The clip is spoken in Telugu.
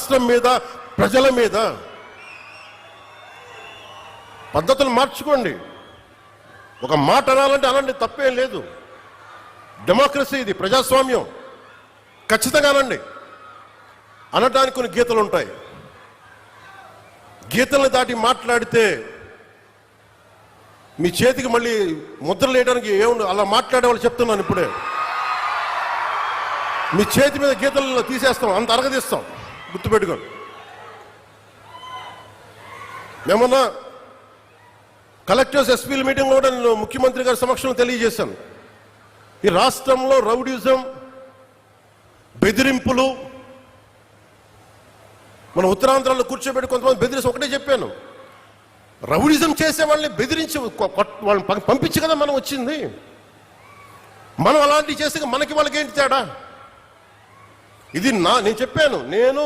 రాష్ట్రం మీద, ప్రజల మీద. పద్ధతులు మార్చుకోండి. ఒక మాట అనాలంటే అనండి, తప్పేం లేదు. డెమోక్రసీ ఇది, ప్రజాస్వామ్యం. ఖచ్చితంగా అనండి. అనడానికి కొన్ని గీతలు ఉంటాయి. గీతల్ని దాటి మాట్లాడితే మీ చేతికి మళ్ళీ ముద్రలు వేయడానికి ఏముంది. అలా మాట్లాడే వాళ్ళు చెప్తున్నాను ఇప్పుడే, మీ చేతి మీద గీతలు తీసేస్తాం, అంత అరగదీస్తాం, గుర్తుపెట్టుకోండి. మేమన్నా కలెక్టర్స్, ఎస్పీల మీటింగ్లో కూడా నేను ముఖ్యమంత్రి గారి సమక్షంలో తెలియజేశాను. ఈ రాష్ట్రంలో రౌడీజం, బెదిరింపులు, మన ఉత్తరాంధ్రలో కూర్చోబెట్టి కొంతమంది బెదిరించి ఒకటే చెప్పాను, రౌడీజం చేసే వాళ్ళని బెదిరించి వాళ్ళని పంపించి కదా మనం వచ్చింది. మనం అలాంటివి చేస్తే మనకి వాళ్ళకి ఏంటి తేడా? ఇది నేను చెప్పాను. నేను